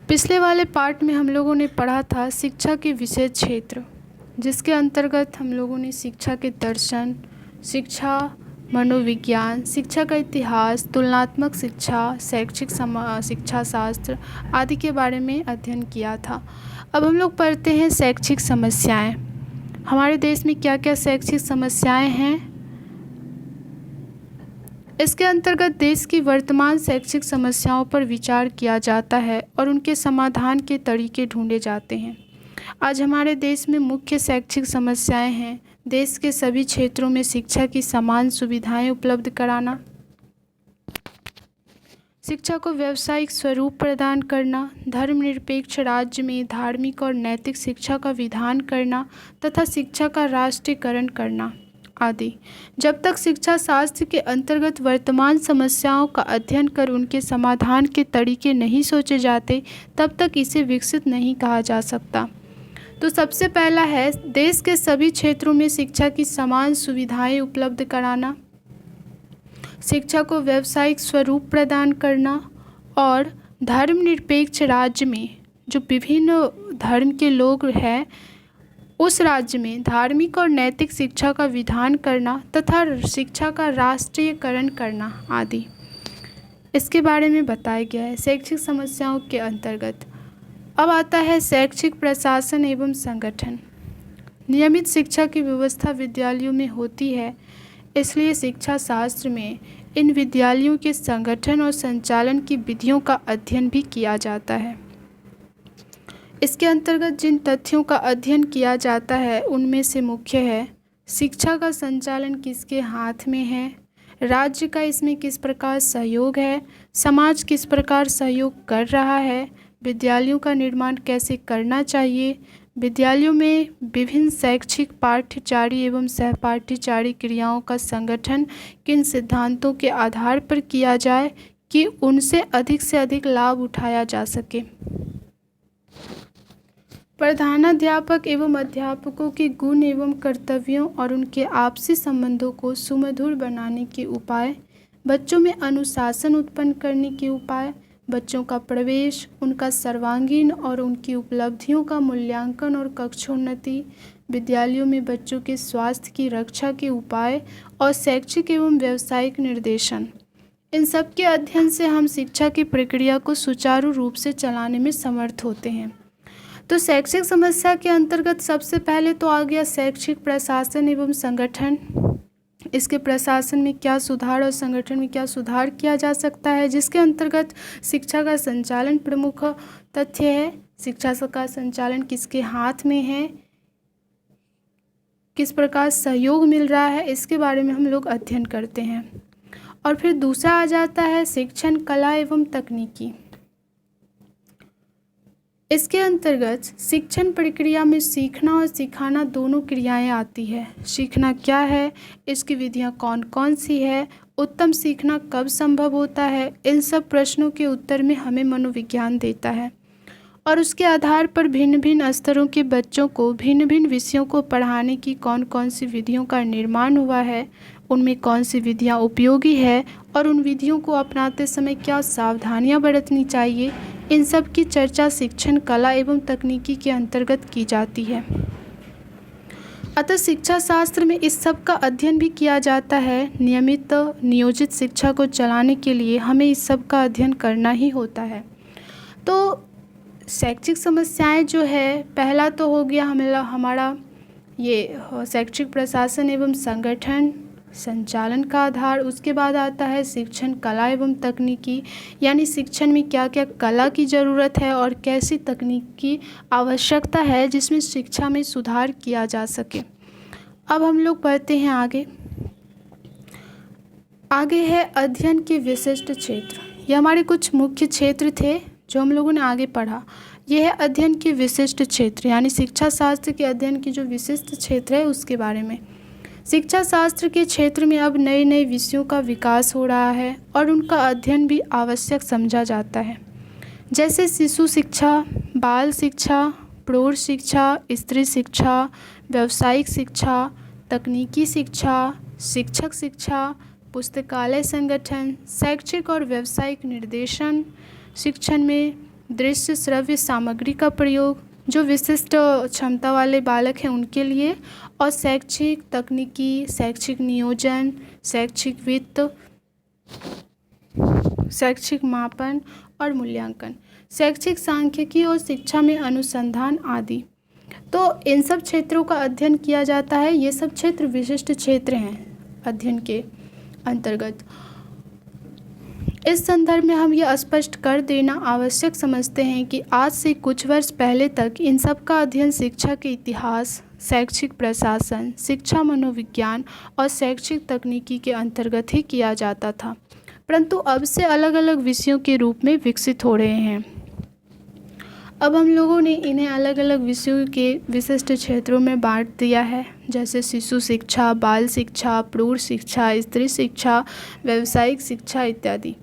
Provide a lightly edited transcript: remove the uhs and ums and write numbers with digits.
पिछले वाले पार्ट में हम लोगों ने पढ़ा था शिक्षा के विषय क्षेत्र, जिसके अंतर्गत हम लोगों ने शिक्षा के दर्शन, शिक्षा मनोविज्ञान, शिक्षा का इतिहास, तुलनात्मक शिक्षा, शैक्षिक शिक्षा शास्त्र आदि के बारे में अध्ययन किया था। अब हम लोग पढ़ते हैं शैक्षिक समस्याएं। हमारे देश में क्या क्या शैक्षिक समस्याएं हैं। इसके अंतर्गत देश की वर्तमान शैक्षिक समस्याओं पर विचार किया जाता है और उनके समाधान के तरीके ढूंढे जाते हैं। आज हमारे देश में मुख्य शैक्षिक समस्याएं हैं देश के सभी क्षेत्रों में शिक्षा की समान सुविधाएं उपलब्ध कराना, शिक्षा को व्यावसायिक स्वरूप प्रदान करना, धर्मनिरपेक्ष राज्य में धार्मिक और नैतिक शिक्षा का विधान करना तथा शिक्षा का राष्ट्रीयकरण करना आदि। जब तक शिक्षा शास्त्र के अंतर्गत वर्तमान समस्याओं का अध्ययन कर उनके समाधान के तरीके नहीं सोचे जाते, तब तक इसे विकसित नहीं कहा जा सकता। तो सबसे पहला है देश के सभी क्षेत्रों में शिक्षा की समान सुविधाएं उपलब्ध कराना, शिक्षा को व्यावसायिक स्वरूप प्रदान करना और धर्मनिरपेक्ष राज्य में जो विभिन्न धर्म के लोग हैं उस राज्य में धार्मिक और नैतिक शिक्षा का विधान करना तथा शिक्षा का राष्ट्रीयकरण करना आदि। इसके बारे में बताया गया है शैक्षिक समस्याओं के अंतर्गत। अब आता है शैक्षिक प्रशासन एवं संगठन। नियमित शिक्षा की व्यवस्था विद्यालयों में होती है, इसलिए शिक्षा शास्त्र में इन विद्यालयों के संगठन और संचालन की विधियों का अध्ययन भी किया जाता है। इसके अंतर्गत जिन तथ्यों का अध्ययन किया जाता है उनमें से मुख्य है शिक्षा का संचालन किसके हाथ में है, राज्य का इसमें किस प्रकार सहयोग है, समाज किस प्रकार सहयोग कर रहा है, विद्यालयों का निर्माण कैसे करना चाहिए, विद्यालयों में विभिन्न शैक्षिक पाठ्यचारी एवं सहपाठ्यचारी क्रियाओं का संगठन किन सिद्धांतों के आधार पर किया जाए कि उनसे अधिक से अधिक लाभ उठाया जा सके। प्रधानाध्यापक एवं अध्यापकों के गुण एवं कर्तव्यों और उनके आपसी संबंधों को सुमधुर बनाने के उपाय, बच्चों में अनुशासन उत्पन्न करने के उपाय, बच्चों का प्रवेश, उनका सर्वांगीण और उनकी उपलब्धियों का मूल्यांकन और कक्षोन्नति, विद्यालयों में बच्चों के स्वास्थ्य की रक्षा के उपाय और शैक्षिक एवं व्यावसायिक निर्देशन। इन सब के अध्ययन से हम शिक्षा की प्रक्रिया को सुचारू रूप से चलाने में समर्थ होते हैं। तो शैक्षिक समस्या के अंतर्गत सबसे पहले तो आ गया शैक्षिक प्रशासन एवं संगठन। इसके प्रशासन में क्या सुधार और संगठन में क्या सुधार किया जा सकता है, जिसके अंतर्गत शिक्षा का संचालन प्रमुख तथ्य है। शिक्षा का संचालन किसके हाथ में है, किस प्रकार सहयोग मिल रहा है, इसके बारे में हम लोग अध्ययन करते हैं। और फिर दूसरा आ जाता है शिक्षण कला एवं तकनीकी। इसके अंतर्गत शिक्षण प्रक्रिया में सीखना और सिखाना दोनों क्रियाएं आती है। सीखना क्या है, इसकी विधियां कौन कौन सी है, उत्तम सीखना कब संभव होता है, इन सब प्रश्नों के उत्तर में हमें मनोविज्ञान देता है। और उसके आधार पर भिन्न भिन्न स्तरों के बच्चों को भिन्न भिन्न विषयों को पढ़ाने की कौन कौन सी विधियों का निर्माण हुआ है, उनमें कौन सी विधियां उपयोगी है और उन विधियों को अपनाते समय क्या सावधानियां बरतनी चाहिए, इन सब की चर्चा शिक्षण कला एवं तकनीकी के अंतर्गत की जाती है। अतः शिक्षा शास्त्र में इस सब का अध्ययन भी किया जाता है। नियमित नियोजित शिक्षा को चलाने के लिए हमें इस सब का अध्ययन करना ही होता है। तो शैक्षिक समस्याएं जो है, पहला तो हो गया हमारा ये शैक्षिक प्रशासन एवं संगठन संचालन का आधार। उसके बाद आता है शिक्षण कला एवं तकनीकी, यानी शिक्षण में क्या क्या कला की ज़रूरत है और कैसी तकनीक की आवश्यकता है जिसमें शिक्षा में सुधार किया जा सके। अब हम लोग पढ़ते हैं आगे है अध्ययन के विशिष्ट क्षेत्र। ये हमारे कुछ मुख्य क्षेत्र थे जो हम लोगों ने आगे पढ़ा। यह है अध्ययन के विशिष्ट क्षेत्र, यानी शिक्षा शास्त्र के अध्ययन की जो विशिष्ट क्षेत्र है उसके बारे में। शिक्षा शास्त्र के क्षेत्र में अब नए नए विषयों का विकास हो रहा है और उनका अध्ययन भी आवश्यक समझा जाता है, जैसे शिशु शिक्षा, बाल शिक्षा, प्रौढ़ शिक्षा, स्त्री शिक्षा, व्यावसायिक शिक्षा, तकनीकी शिक्षा, शिक्षक शिक्षा, पुस्तकालय संगठन, शैक्षिक और व्यावसायिक निर्देशन, शिक्षण में दृश्य श्रव्य सामग्री का प्रयोग जो विशिष्ट क्षमता वाले बालक हैं उनके लिए, और शैक्षिक तकनीकी, शैक्षिक नियोजन, शैक्षिक वित्त, शैक्षिक मापन और मूल्यांकन, शैक्षिक सांख्यिकी और शिक्षा में अनुसंधान आदि। तो इन सब क्षेत्रों का अध्ययन किया जाता है। ये सब क्षेत्र विशिष्ट क्षेत्र हैं अध्ययन के अंतर्गत। इस संदर्भ में हम ये स्पष्ट कर देना आवश्यक समझते हैं कि आज से कुछ वर्ष पहले तक इन सब का अध्ययन शिक्षा के इतिहास, शैक्षिक प्रशासन, शिक्षा मनोविज्ञान और शैक्षिक तकनीकी के अंतर्गत ही किया जाता था, परंतु अब से अलग अलग विषयों के रूप में विकसित हो रहे हैं। अब हम लोगों ने इन्हें अलग अलग विषयों के विशिष्ट क्षेत्रों में बांट दिया है, जैसे शिशु शिक्षा, बाल शिक्षा, प्रौढ़ शिक्षा, स्त्री शिक्षा, व्यावसायिक शिक्षा इत्यादि।